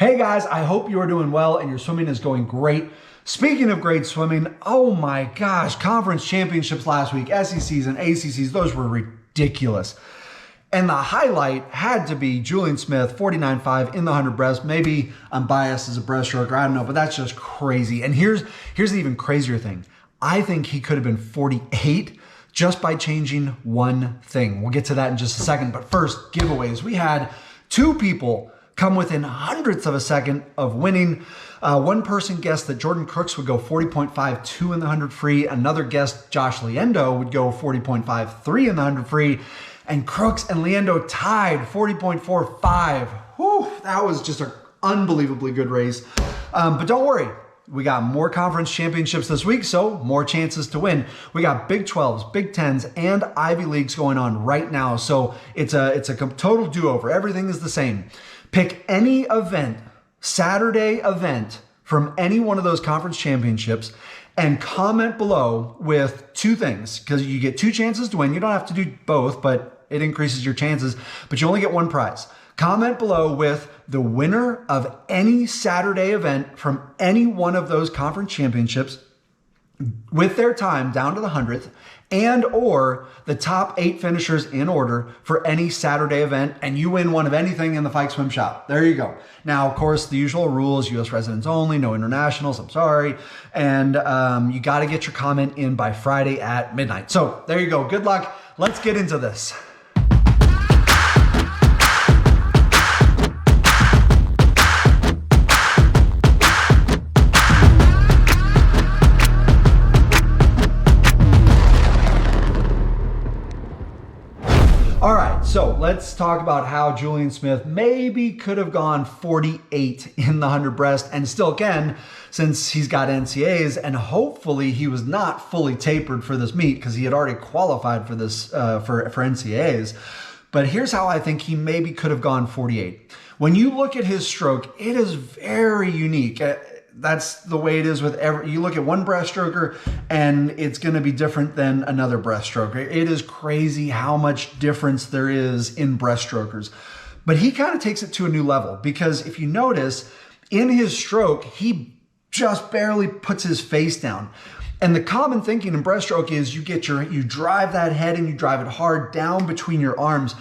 Hey guys, I hope you are doing well and your swimming is going great. Speaking of great swimming, oh my gosh, conference championships last week, SECs and ACCs, those were ridiculous. And the highlight had to be Julian Smith, 49.5 in the 100 breast. Maybe I'm biased as a breaststroker, I don't know, but that's just crazy. And here's the even crazier thing. I think he could have been 48 just by changing one thing. We'll get to that in just a second. But first, giveaways. We had two people come within hundredths of a second of winning. One person guessed that Jordan Crooks would go 40.52 in the 100 free. Another guessed Josh Liendo would go 40.53 in the 100 free. And Crooks and Liendo tied 40.45. Whew, that was just an unbelievably good race. But don't worry, we got more conference championships this week, so more chances to win. We got Big 12s, Big 10s, and Ivy Leagues going on right now. So it's a total do-over. Everything is the same. Pick any event, Saturday event from any one of those conference championships and comment below with two things because you get two chances to win. You don't have to do both, but it increases your chances, but you only get one prize. Comment below with the winner of any Saturday event from any one of those conference championships with their time down to the 100th and or the top 8 finishers in order for any Saturday event, and you win one of anything in the Fike Swim Shop. There you go. Now, of course, the usual rules, U.S. residents only, no internationals, I'm sorry. And you got to get your comment in by Friday at midnight. So there you go. Good luck. Let's get into this. All right, so let's talk about how Julian Smith maybe could have gone 48 in the 100 breast and still can since he's got NCAAs, and hopefully he was not fully tapered for this meet because he had already qualified for this for NCAAs. But here's how I think he maybe could have gone 48. When you look at his stroke, it is very unique. That's the way it is with you look at one breaststroker and it's going to be different than another breaststroker. It is crazy how much difference there is in breaststrokers. But he kind of takes it to a new level because if you notice in his stroke, he just barely puts his face down. And the common thinking in breaststroke is you drive that head and you drive it hard down between your arms,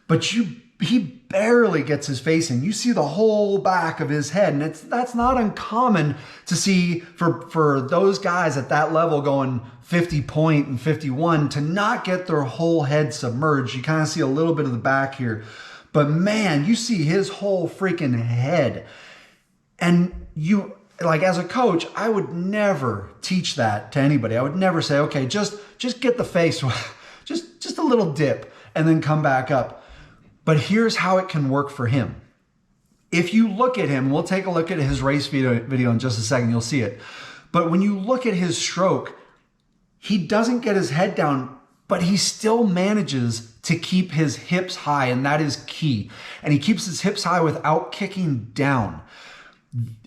but he barely gets his face in. You see the whole back of his head, and that's not uncommon to see for those guys at that level going 50 point and 51 to not get their whole head submerged. You kind of see a little bit of the back here, but man, you see his whole freaking head. And like as a coach, I would never teach that to anybody. I would never say, okay, just get the face, just a little dip and then come back up. But here's how it can work for him. If you look at him, we'll take a look at his race video in just a second, you'll see it. But when you look at his stroke, he doesn't get his head down, but he still manages to keep his hips high, and that is key. And he keeps his hips high without kicking down.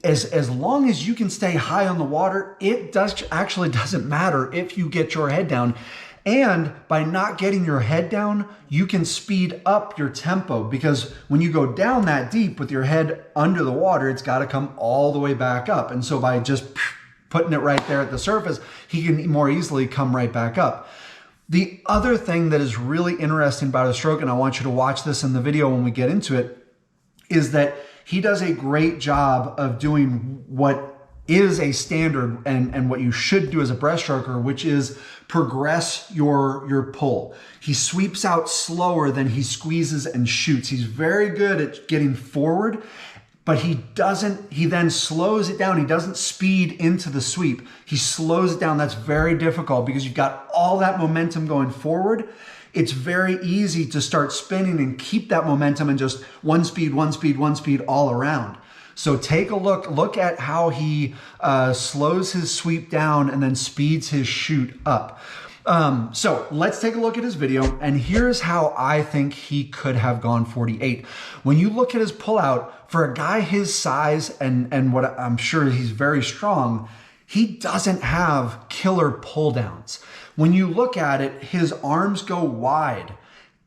As long as you can stay high on the water, it actually doesn't matter if you get your head down. And by not getting your head down, you can speed up your tempo because when you go down that deep with your head under the water, it's got to come all the way back up. And so by just putting it right there at the surface, he can more easily come right back up. The other thing that is really interesting about his stroke, and I want you to watch this in the video when we get into it, is that he does a great job of doing what is a standard and what you should do as a breaststroker, which is progress your pull. He sweeps out slower than he squeezes and shoots. He's very good at getting forward, but he then slows it down. He doesn't speed into the sweep. He slows it down. That's very difficult because you've got all that momentum going forward. It's very easy to start spinning and keep that momentum and just one speed all around. So take a look at how he slows his sweep down and then speeds his shoot up. So let's take a look at his video, and here's how I think he could have gone 48. When you look at his pullout, for a guy his size and what I'm sure he's very strong, he doesn't have killer pull downs. When you look at it, his arms go wide,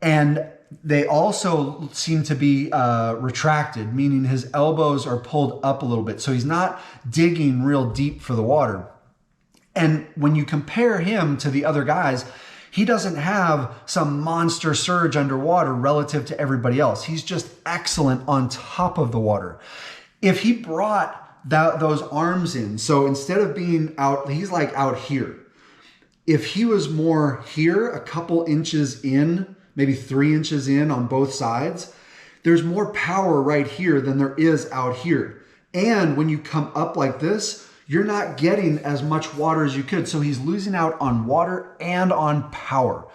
and they also seem to be retracted, meaning his elbows are pulled up a little bit. So he's not digging real deep for the water. And when you compare him to the other guys, he doesn't have some monster surge underwater relative to everybody else. He's just excellent on top of the water. If he brought those arms in, so instead of being out, he's like out here. If he was more here, a couple inches in, maybe 3 inches in on both sides, there's more power right here than there is out here. And when you come up like this, you're not getting as much water as you could. So he's losing out on water and on power.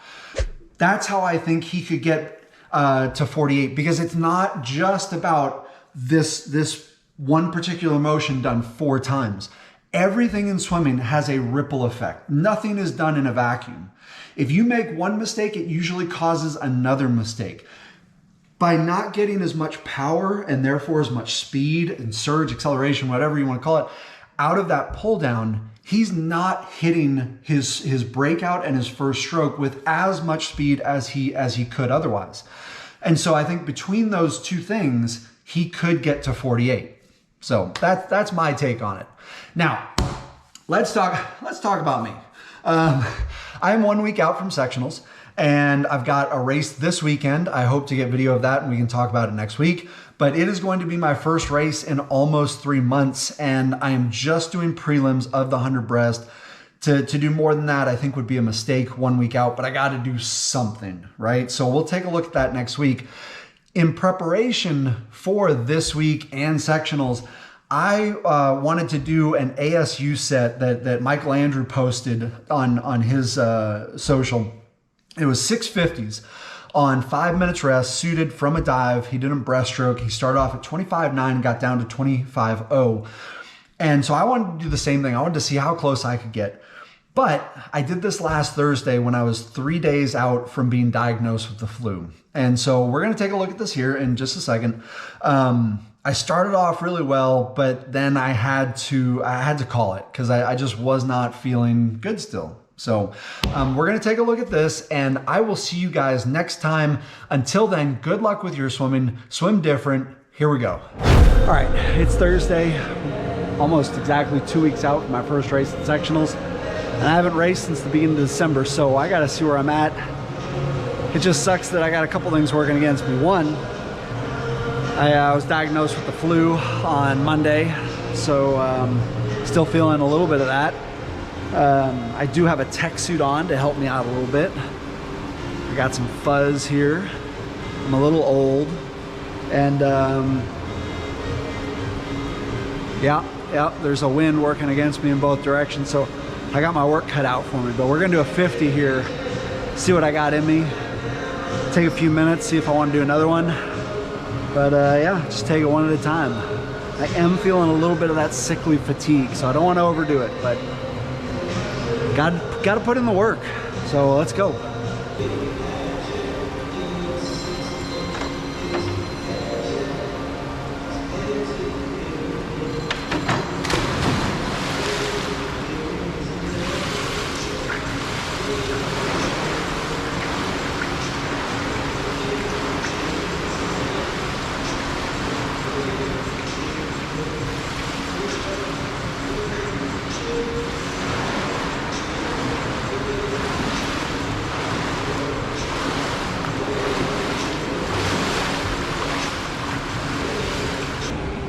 That's how I think he could get to 48, because it's not just about this one particular motion done 4 times. Everything in swimming has a ripple effect. Nothing is done in a vacuum. If you make one mistake, it usually causes another mistake. By not getting as much power and therefore as much speed and surge, acceleration, whatever you want to call it, out of that pull down, he's not hitting his breakout and his first stroke with as much speed as he could otherwise. And so I think between those two things, he could get to 48. So that's my take on it. Now, let's talk about me. I am 1 week out from sectionals, and I've got a race this weekend. I hope to get video of that and we can talk about it next week. But it is going to be my first race in almost 3 months, and I am just doing prelims of the 100 breast. To do more than that, I think would be a mistake 1 week out, but I got to do something, right? So we'll take a look at that next week. In preparation for this week and sectionals, I wanted to do an ASU set that Michael Andrew posted on his social. It was 650s on 5 minutes rest, suited from a dive. He did a breaststroke. He started off at 25.9 and got down to 25.0. And so I wanted to do the same thing. I wanted to see how close I could get. But I did this last Thursday when I was 3 days out from being diagnosed with the flu. And so we're going to take a look at this here in just a second. I started off really well, but then I had to call it because I just was not feeling good still. So we're going to take a look at this, and I will see you guys next time. Until then, good luck with your swimming. Swim different. Here we go. All right, it's Thursday, almost exactly 2 weeks out from my first race at sectionals. And I haven't raced since the beginning of December, so I got to see where I'm at. It just sucks that I got a couple things working against me. One, I was diagnosed with the flu on Monday, so still feeling a little bit of that. I do have a tech suit on to help me out a little bit. I got some fuzz here. I'm a little old, and yeah, there's a wind working against me in both directions, so I got my work cut out for me. But we're gonna do a 50 here, see what I got in me. Take a few minutes, see if I want to do another one. But yeah, just take it one at a time. I am feeling a little bit of that sickly fatigue, so I don't want to overdo it, but got to put in the work. So let's go.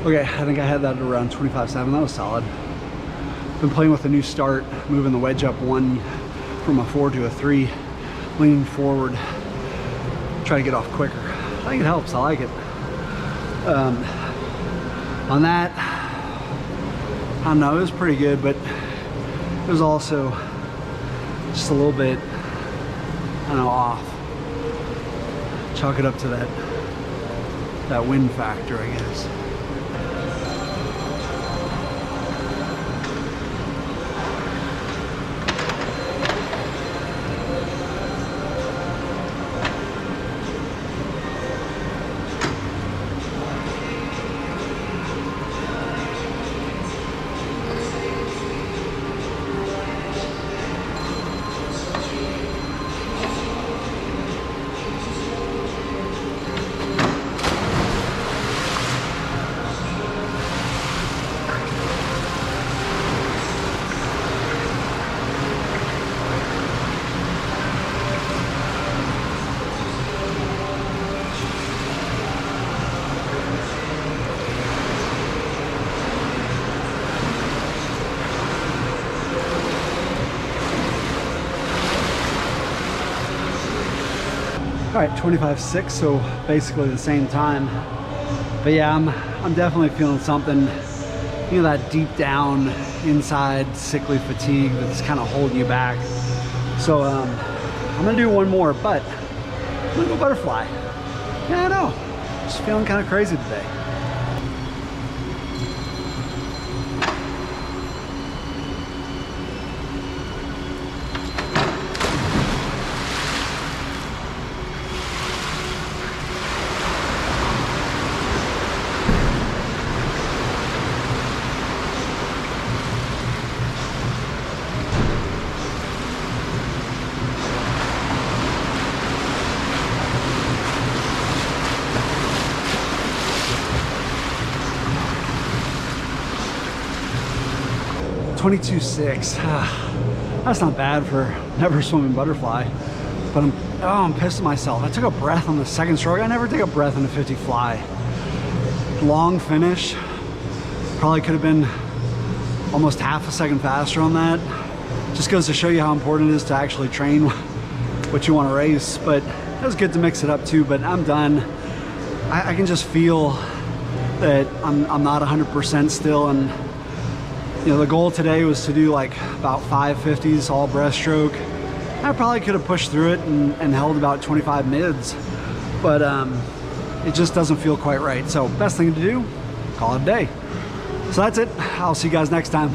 Okay, I think I had that at around 25.7. That was solid. Been playing with a new start, moving the wedge up 1 from a 4 to a 3, leaning forward, try to get off quicker. I think it helps. I like it. On that, I don't know, it was pretty good, but it was also just a little bit, I don't know, off. Chalk it up to that wind factor, I guess. All right, 25.6, so basically the same time. But yeah, I'm definitely feeling something, you know, that deep down inside sickly fatigue that's kind of holding you back. So I'm gonna do one more, but I'm gonna go butterfly. Yeah, I know, just feeling kind of crazy today. $22.6. That's not bad for never swimming butterfly, but I'm pissed at myself. I took a breath on the second stroke. I never take a breath in a 50 fly. Long finish. Probably could have been almost half a second faster on that. Just goes to show you how important it is to actually train what you want to race. But it was good to mix it up too, but I'm done. I can just feel that I'm not 100% still, and you know, the goal today was to do like about 550s all breaststroke. I probably could have pushed through it and held about 25 mids, but it just doesn't feel quite right. So best thing to do, call it a day. So that's it. I'll see you guys next time.